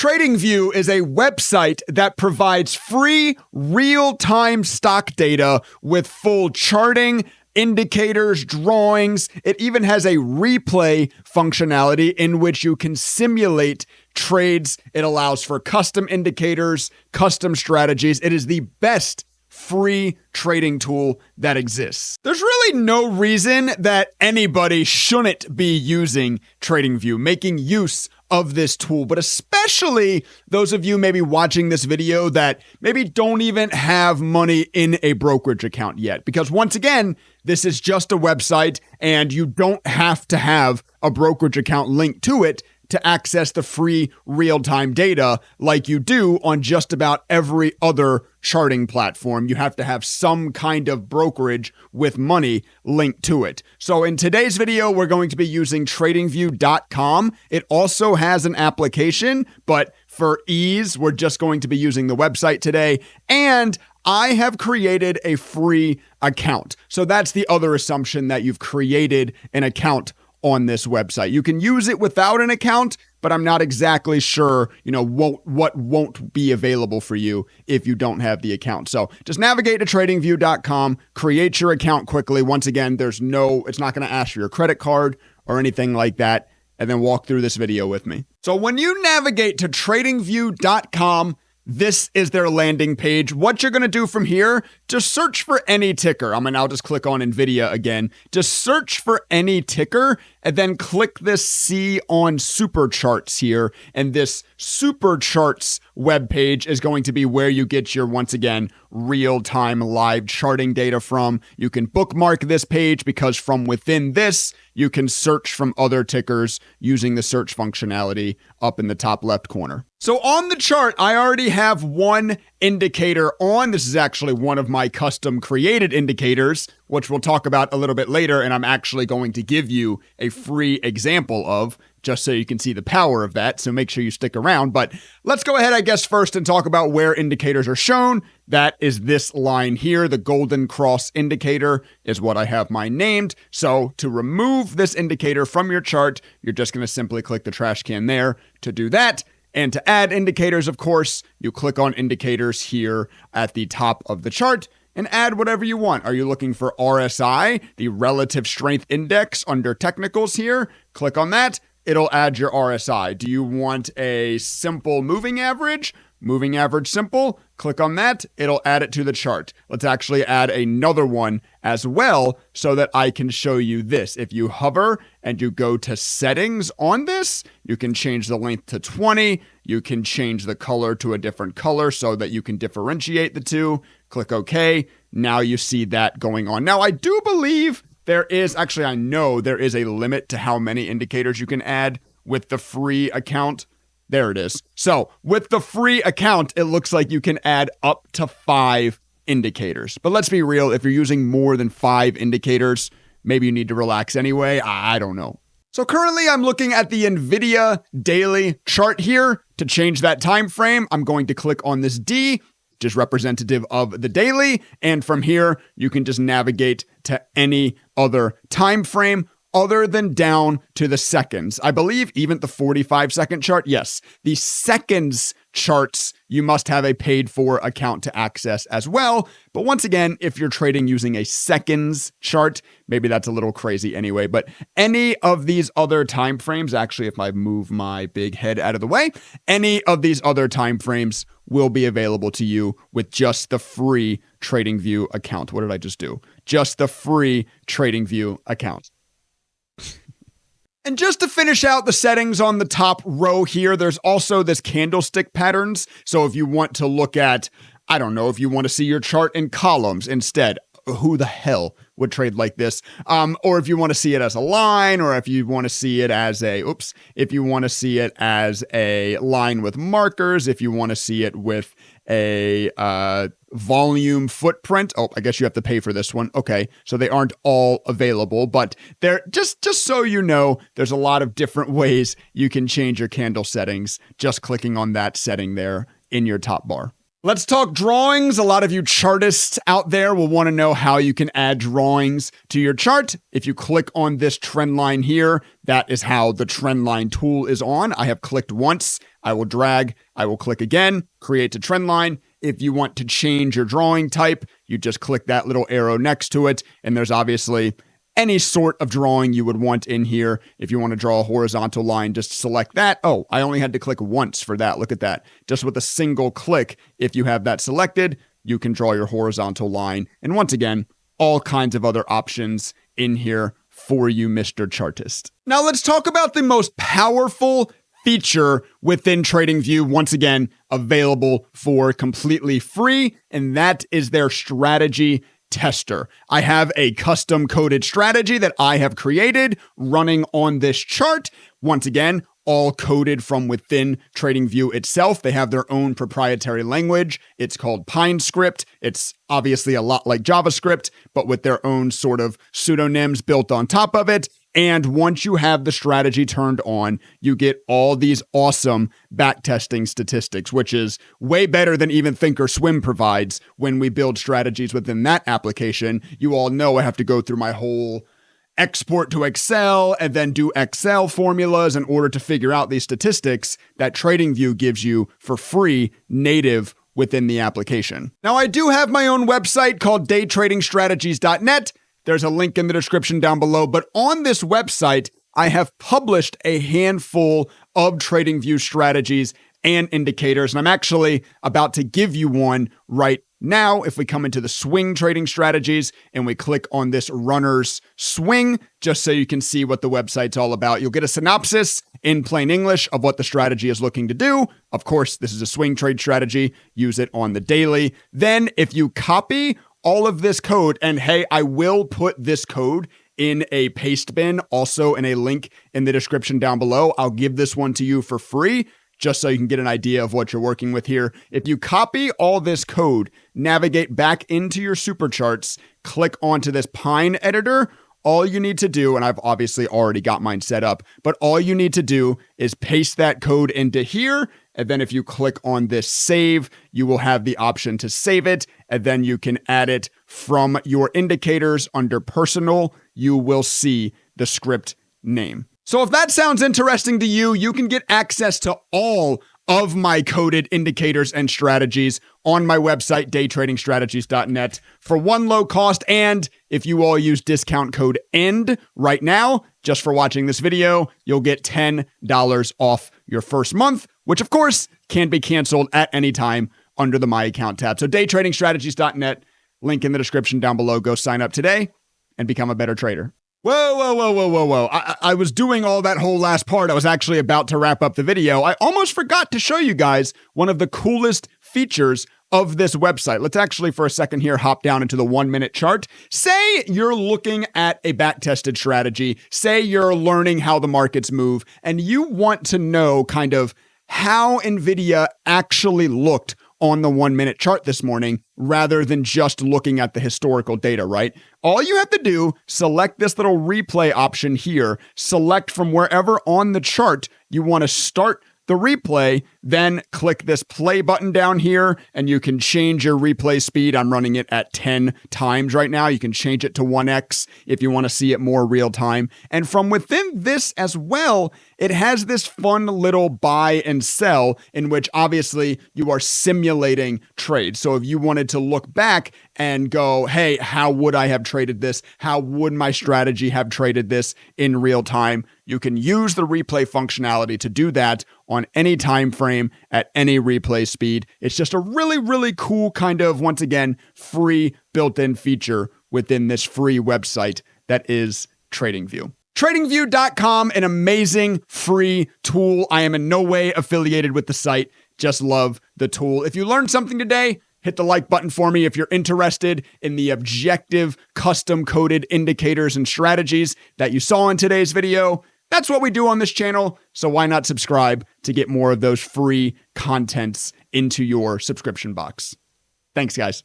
TradingView is a website that provides free real-time stock data with full charting, indicators, drawings. It even has a replay functionality in which you can simulate trades. It allows for custom indicators, custom strategies. It is the best free trading tool that exists. There's really no reason that anybody shouldn't be using TradingView, making use of this tool, but especially those of you maybe watching this video that maybe don't even have money in a brokerage account yet. Because once again, this is just a website and you don't have to have a brokerage account linked to it to access the free real-time data like you do on just about every other charting platform. You have to have some kind of brokerage with money linked to it. So in today's video, we're going to be using TradingView.com. It also has an application, but for ease, we're just going to be using the website today. And I have created a free account. So that's the other assumption, that you've created an account on this website. You can use it without an account, but I'm not exactly sure, what won't be available for you if you don't have the account. So just navigate to tradingview.com, create your account quickly. Once again, it's not going to ask for your credit card or anything like that, and then walk through this video with me. So when you navigate to tradingview.com, this is their landing page. What you're going to do from here, just search for any ticker. I'll just click on NVIDIA again. Just search for any ticker and then click this See on Super Charts here. And this Super Charts webpage is going to be where you get your, once again, real-time live charting data from. You can bookmark this page because from within this, you can search from other tickers using the search functionality up in the top left corner. So on the chart, I already have one indicator on. This is actually one of my custom created indicators, which we'll talk about a little bit later, and I'm actually going to give you a free example of, just so you can see the power of that. So make sure you stick around. But let's go ahead, I guess, first and talk about where indicators are shown. That is this line here. The golden cross indicator is what I have mine named. So to remove this indicator from your chart, you're just going to simply click the trash can there to do that. And to add indicators, of course, you click on indicators here at the top of the chart and add whatever you want. Are you looking for RSI, the relative strength index under technicals here? Click on that. It'll add your RSI. Do you want a simple moving average? Moving average simple, click on that, it'll add it to the chart. Let's actually add another one as well so that I can show you this. If you hover and you go to settings on this, you can change the length to 20. You can change the color to a different color so that you can differentiate the two. Click OK. Now you see that going on. Now I do believe I know there is a limit to how many indicators you can add with the free account. There it is. So with the free account, it looks like you can add up to 5 indicators. But let's be real, if you're using more than 5 indicators, maybe you need to relax anyway. I don't know. So currently I'm looking at the NVIDIA daily chart here. To change that time frame, I'm going to click on this D, which is representative of the daily. And from here, you can just navigate to any other time frame other than down to the seconds. I believe even the 45-second chart, yes. The seconds charts, you must have a paid-for account to access as well. But once again, if you're trading using a seconds chart, maybe that's a little crazy anyway. But any of these other time frames, actually, if I move my big head out of the way, any of these other time frames will be available to you with just the free TradingView account. What did I just do? Just the free TradingView account. And just to finish out the settings on the top row here, there's also this candlestick patterns. So if you want to look at, if you want to see your chart in columns instead, who the hell would trade like this? Or if you want to see it as a line, or if you want to see it as if you want to see it as a line with markers, if you want to see it with a volume footprint. Oh, I guess you have to pay for this one. Okay, so they aren't all available, but they're just so you know, there's a lot of different ways you can change your candle settings just clicking on that setting there in your top bar. Let's talk drawings. A lot of you chartists out there will want to know how you can add drawings to your chart. If you click on this trend line here, that is how the trend line tool is on. I have clicked once. I will drag, I will click again, create a trend line. If you want to change your drawing type, you just click that little arrow next to it. And there's obviously any sort of drawing you would want in here. If you want to draw a horizontal line, just select that. Oh, I only had to click once for that. Look at that. Just with a single click, if you have that selected, you can draw your horizontal line. And once again, all kinds of other options in here for you, Mr. Chartist. Now let's talk about the most powerful feature within TradingView, once again, available for completely free, and that is their strategy tester. I have a custom coded strategy that I have created running on this chart. Once again, all coded from within TradingView itself. They have their own proprietary language. It's called PineScript. It's obviously a lot like JavaScript, but with their own sort of pseudonyms built on top of it. And once you have the strategy turned on, you get all these awesome backtesting statistics, which is way better than even Thinkorswim provides when we build strategies within that application. You all know I have to go through my whole export to Excel and then do Excel formulas in order to figure out these statistics that TradingView gives you for free native within the application. Now, I do have my own website called daytradingstrategies.net. There's a link in the description down below, but on this website, I have published a handful of TradingView strategies and indicators, and I'm actually about to give you one right now. If we come into the swing trading strategies and we click on this runner's swing, just so you can see what the website's all about, you'll get a synopsis in plain English of what the strategy is looking to do. Of course, this is a swing trade strategy. Use it on the daily. Then if you copy all of this code, and hey, I will put this code in a paste bin, also in a link in the description down below. I'll give this one to you for free, just so you can get an idea of what you're working with here. If you copy all this code, navigate back into your super charts, click onto this Pine editor, all you need to do, and I've obviously already got mine set up, but all you need to do is paste that code into here. And then if you click on this save, you will have the option to save it. And then you can add it from your indicators under personal. You will see the script name. So if that sounds interesting to you, you can get access to all of my coded indicators and strategies on my website, daytradingstrategies.net, for one low cost. And if you all use discount code END right now, just for watching this video, you'll get $10 off your first month, which of course can be canceled at any time under the My Account tab. So daytradingstrategies.net, link in the description down below. Go sign up today and become a better trader. Whoa. I was doing all that whole last part. I was actually about to wrap up the video. I almost forgot to show you guys one of the coolest features of this website. Let's actually for a second here hop down into the 1 minute chart. Say you're looking at a back-tested strategy. Say you're learning how the markets move and you want to know kind of how NVIDIA actually looked on the 1 minute chart this morning rather than just looking at the historical data, right? All you have to do, select this little replay option here, select from wherever on the chart you want to start the replay, then click this play button down here and you can change your replay speed. I'm running it at 10 times right now. You can change it to 1x if you want to see it more real time. And from within this as well, it has this fun little buy and sell in which obviously you are simulating trades. So if you wanted to look back and go, hey, how would I have traded this? How would my strategy have traded this in real time? You can use the replay functionality to do that on any time frame at any replay speed. It's just a really, really cool kind of, once again, free built-in feature within this free website that is TradingView. TradingView.com, an amazing free tool. I am in no way affiliated with the site. Just love the tool. If you learned something today, hit the like button for me. If you're interested in the objective, custom-coded indicators and strategies that you saw in today's video, that's what we do on this channel, so why not subscribe to get more of those free contents into your subscription box? Thanks, guys.